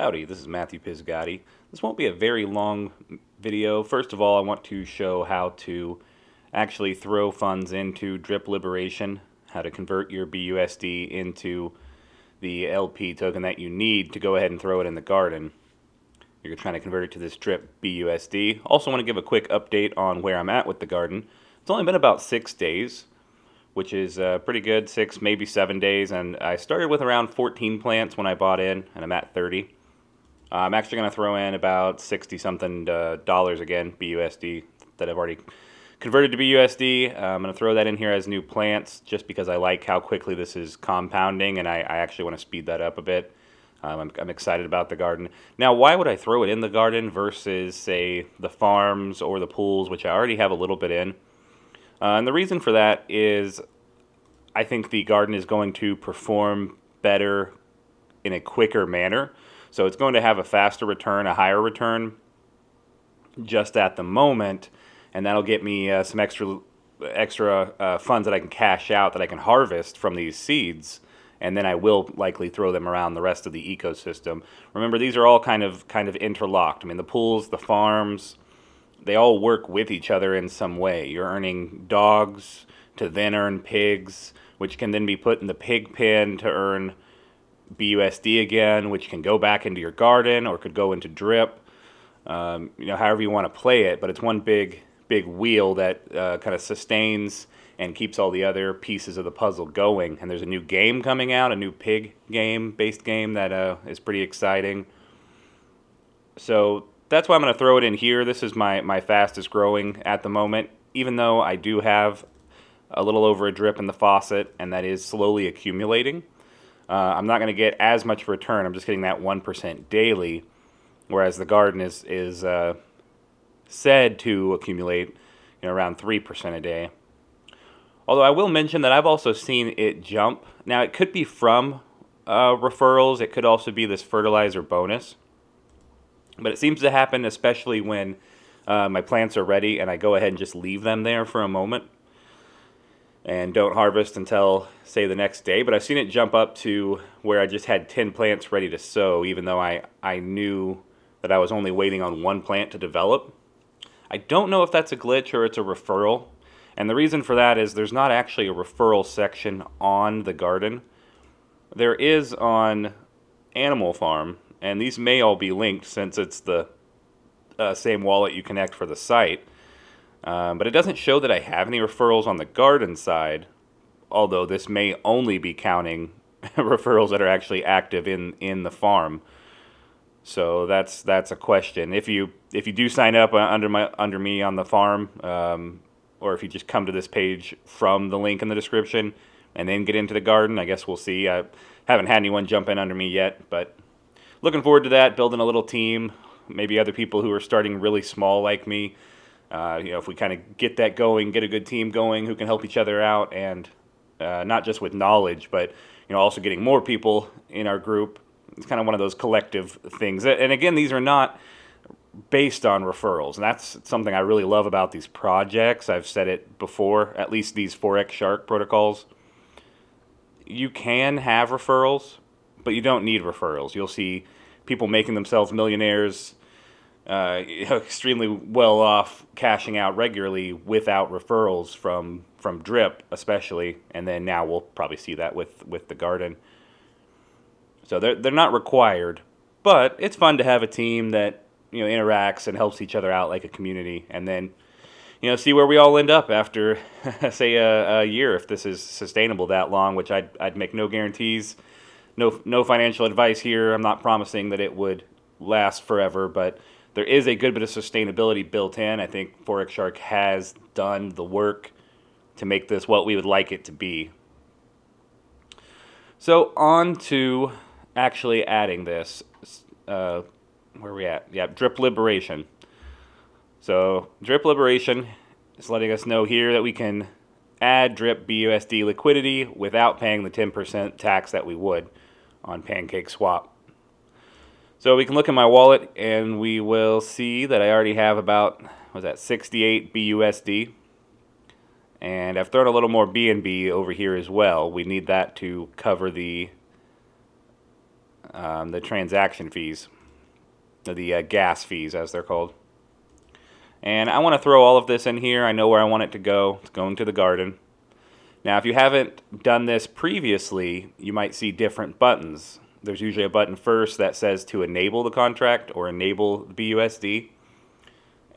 Howdy, this is Matthew Pisgotti. This won't be a very long video. First of all, I want to show how to actually throw funds into Drip Liberation, how to convert your BUSD into the LP token that you need to go ahead and throw it in the garden. You're trying to convert it to this Drip BUSD. Also want to give a quick update on where I'm at with the garden. It's only been about 6 days, which is pretty good, 6, maybe 7 days, and I started with around 14 plants when I bought in, and I'm at 30. I'm actually going to throw in about 60-something dollars again, BUSD, that I've already converted to BUSD. I'm going to throw that in here as new plants just because I like how quickly this is compounding, and I actually want to speed that up a bit. I'm excited about the garden. Now, why would I throw it in the garden versus, say, the farms or the pools, which I already have a little bit in? And the reason for that is I think the garden is going to perform better in a quicker manner. So it's going to have a faster return, a higher return just at the moment, and that'll get me some extra funds that I can cash out, that I can harvest from these seeds, and then I will likely throw them around the rest of the ecosystem. Remember, these are all kind of interlocked. I mean, the pools, the farms, they all work with each other in some way. You're earning dogs to then earn pigs, which can then be put in the pig pen to earn BUSD again, which can go back into your garden or could go into drip. However you want to play it, but it's one big wheel that kind of sustains and keeps all the other pieces of the puzzle going. And there's a new game coming out, a new pig based game that is pretty exciting. So that's why I'm going to throw it in here. This is my fastest growing at the moment, even though I do have a little over a drip in the faucet, and that is slowly accumulating. I'm not going to get as much return. I'm just getting that 1% daily, whereas the garden is said to accumulate around 3% a day. Although I will mention that I've also seen it jump. Now, it could be from referrals. It could also be this fertilizer bonus. But it seems to happen especially when my plants are ready and I go ahead and just leave them there for a moment and don't harvest until, say, the next day. But I've seen it jump up to where I just had 10 plants ready to sow, even though I knew that I was only waiting on one plant to develop. I don't know if that's a glitch or it's a referral. And the reason for that is there's not actually a referral section on the garden. There is on Animal Farm, and these may all be linked since it's the same wallet you connect for the site. But it doesn't show that I have any referrals on the garden side, although this may only be counting referrals that are actually active in the farm. So that's a question. If you do sign up under me on the farm, or if you just come to this page from the link in the description and then get into the garden, I guess we'll see. I haven't had anyone jump in under me yet, but looking forward to that, building a little team, maybe other people who are starting really small like me. If we kind of get that going, get a good team going who can help each other out, and not just with knowledge, but also getting more people in our group. It's kind of one of those collective things. And again, these are not based on referrals, and that's something I really love about these projects. I've said it before, at least these Forex Shark protocols. You can have referrals, but you don't need referrals. You'll see people making themselves millionaires, extremely well off, cashing out regularly without referrals from Drip especially, and then now we'll probably see that with the garden. So they're not required, but it's fun to have a team that interacts and helps each other out like a community, and then see where we all end up after say a year, if this is sustainable that long, which I'd make no guarantees. No financial advice here. I'm not promising that it would last forever, but there is a good bit of sustainability built in. I think Forex Shark has done the work to make this what we would like it to be. So on to actually adding this. Where are we at? Yeah, Drip Liberation. So Drip Liberation is letting us know here that we can add Drip BUSD liquidity without paying the 10% tax that we would on pancake swap. So we can look at my wallet and we will see that I already have about, 68 BUSD. And I've thrown a little more BNB over here as well. We need that to cover the the transaction fees, the gas fees as they're called. And I want to throw all of this in here. I know where I want it to go. It's going to the garden. Now, if you haven't done this previously, you might see different buttons. There's usually a button first that says to enable the contract or enable the BUSD.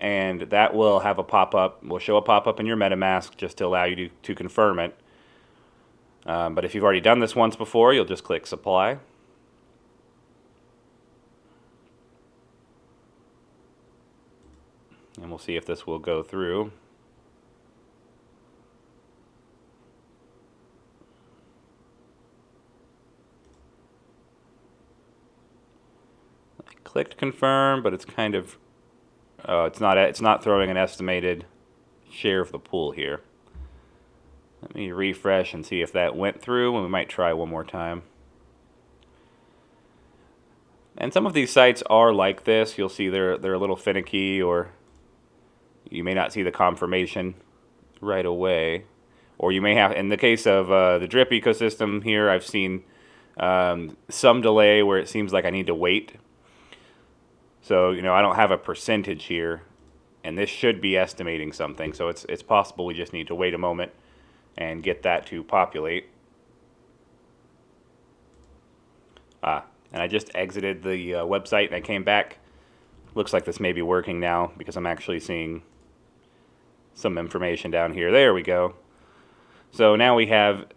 And that will have a pop-up, will show a pop-up in your MetaMask just to allow you to confirm it. But if you've already done this once before, you'll just click supply. And we'll see if this will go through. I clicked confirm, but it's kind of it's not throwing an estimated share of the pool here. Let me refresh and see if that went through, and we might try one more time. And some of these sites are like this. You'll see they're a little finicky, or you may not see the confirmation right away. Or you may have, in the case of the drip ecosystem here, I've seen some delay where it seems like I need to wait. So, I don't have a percentage here, and this should be estimating something. So it's possible we just need to wait a moment and get that to populate. And I just exited the website and I came back. Looks like this may be working now because I'm actually seeing some information down here. There we go. So now we have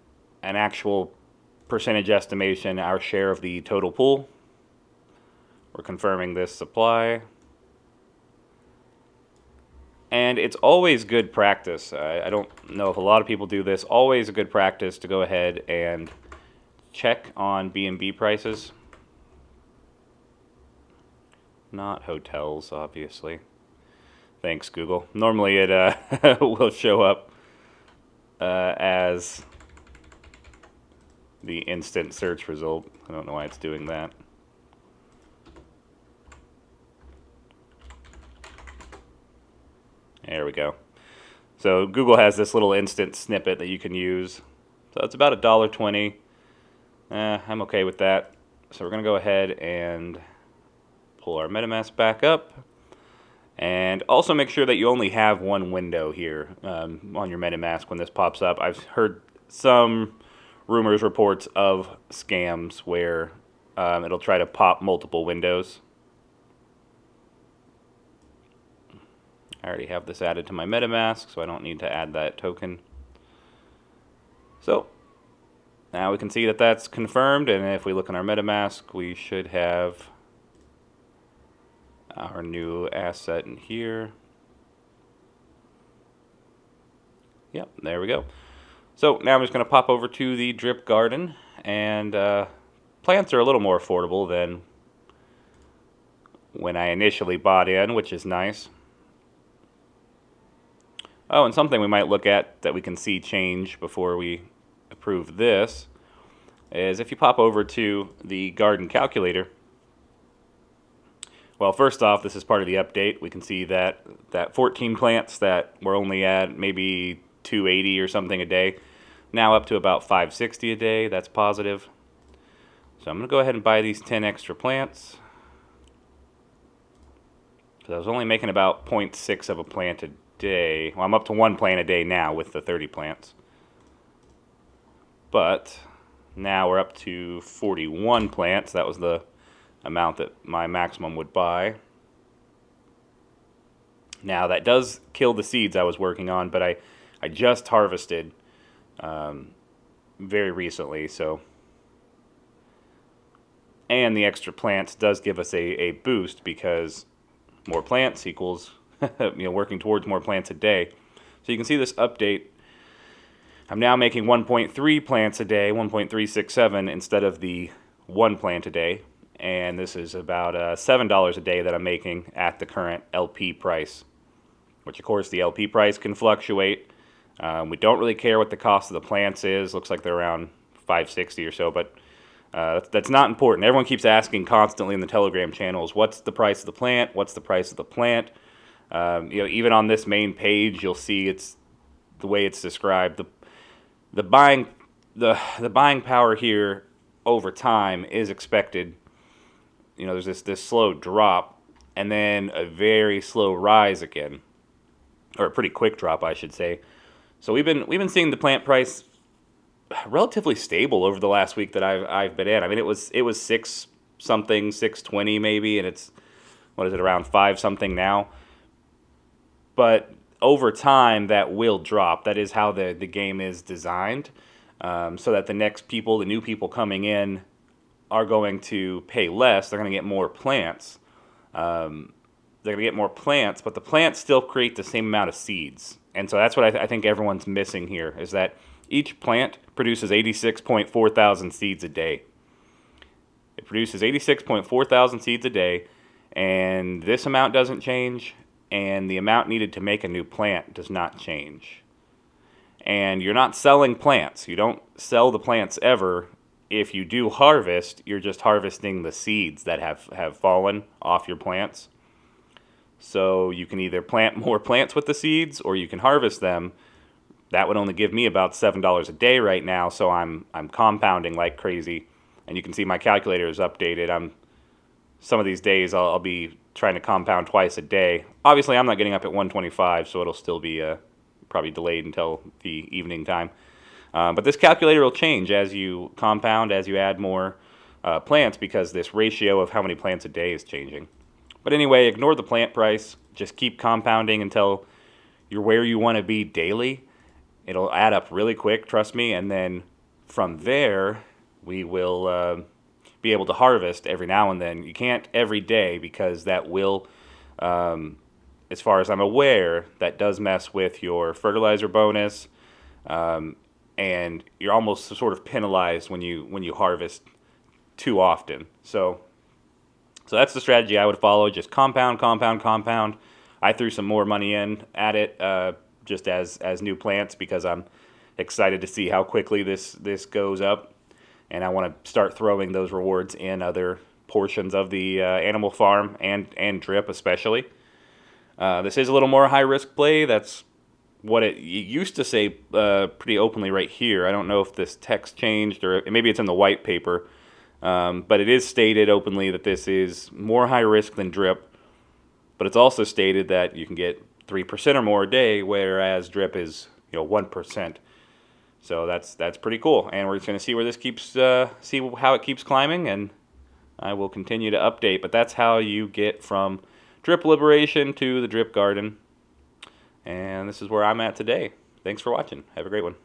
an actual percentage estimation, our share of the total pool. We're confirming this supply. And it's always good practice. I don't know if a lot of people do this. Always a good practice to go ahead and check on B&B prices. Not hotels, obviously. Thanks, Google. Normally it will show up as the instant search result. I don't know why it's doing that. There we go. So Google has this little instant snippet that you can use. So it's about $1.20. I'm okay with that. So we're going to go ahead and pull our MetaMask back up. And also make sure that you only have one window here on your MetaMask when this pops up. I've heard some rumors, reports of scams where it'll try to pop multiple windows. I already have this added to my MetaMask, so I don't need to add that token. So now we can see that that's confirmed, and if we look in our MetaMask, we should have our new asset in here. Yep, there we go. So now I'm just going to pop over to the drip garden, and plants are a little more affordable than when I initially bought in, which is nice. Oh, and something we might look at that we can see change before we approve this is if you pop over to the garden calculator. Well, first off, this is part of the update. We can see that 14 plants that were only at maybe 280 or something a day, now up to about 560 a day. That's positive. So I'm going to go ahead and buy these 10 extra plants. Because I was only making about 0.6 of a plant a day. Well, I'm up to 1 plant a day now with the 30 plants. But now we're up to 41 plants. That was the amount that my maximum would buy. Now that does kill the seeds I was working on, but I just harvested very recently, so. And the extra plants does give us a boost because more plants equals working towards more plants a day. So you can see this update. I'm now making 1.3 plants a day, 1.367 instead of the 1 plant a day. And this is about $7 a day that I'm making at the current LP price, which of course the LP price can fluctuate. We don't really care what the cost of the plants is. Looks like they're around $5.60 or so, but that's not important. Everyone keeps asking constantly in the Telegram channels, what's the price of the plant? What's the price of the plant? Even on this main page, you'll see it's the way it's described. The buying power here over time is expected there's this slow drop, and then a very slow rise again, or a pretty quick drop, I should say. So we've been seeing the plant price relatively stable over the last week that I've been in. I mean, it was six something, 620 maybe, and it's, what is it, around five something now. But over time, that will drop. That is how the game is designed, so that the next people, the new people coming in, are going to pay less. They're going to get more plants. They're going to get more plants, but the plants still create the same amount of seeds. And so that's what I think everyone's missing here, is that each plant produces 86.4 thousand seeds a day. It produces 86.4 thousand seeds a day, and this amount doesn't change, and the amount needed to make a new plant does not change. And you're not selling plants. You don't sell the plants ever. If you do harvest, you're just harvesting the seeds that have fallen off your plants. So you can either plant more plants with the seeds, or you can harvest them. That would only give me about $7 a day right now, so I'm compounding like crazy. And you can see my calculator is updated. Some of these days I'll be trying to compound twice a day. Obviously, I'm not getting up at 125, so it'll still be probably delayed until the evening time. But this calculator will change as you compound, as you add more plants, because this ratio of how many plants a day is changing. But anyway, ignore the plant price. Just keep compounding until you're where you want to be daily. It'll add up really quick, trust me. And then from there, we will be able to harvest every now and then. You can't every day, because that will, as far as I'm aware, that does mess with your fertilizer bonus. And you're almost sort of penalized when you harvest too often. So that's the strategy I would follow. Just compound, compound, compound. I threw some more money in at it just as new plants, because I'm excited to see how quickly this goes up, and I want to start throwing those rewards in other portions of the animal farm and drip especially. This is a little more high risk play. That's what it used to say pretty openly right here. I don't know if this text changed, or maybe it's in the white paper. But it is stated openly that this is more high risk than drip, but it's also stated that you can get 3% or more a day, whereas drip is 1%. So that's pretty cool, and we're just going to see where this keeps see how it keeps climbing, and I will continue to update. But that's how you get from drip liberation to the drip garden, and this is where I'm at today. Thanks for watching. Have a great one.